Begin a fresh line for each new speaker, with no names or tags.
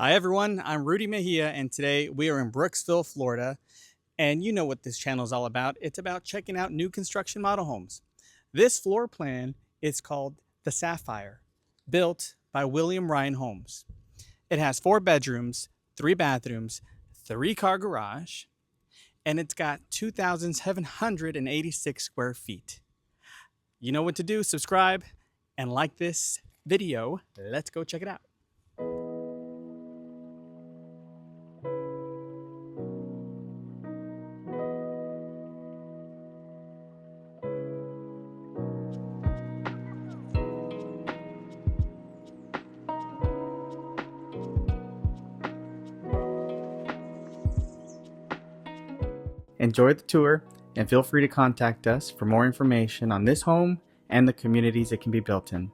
Hi everyone, I'm Rudy Mejia, and today we are in Brooksville, Florida. And you know what this channel is all about. It's about checking out new construction model homes. This floor plan is called the Sapphire, built by William Ryan Homes. It has 4 bedrooms, 3 bathrooms, 3-car garage, and it's got 2,786 square feet. You know what to do, subscribe and like this video. Let's go check it out. Enjoy the tour and feel free to contact us for more information on this home and the communities it can be built in.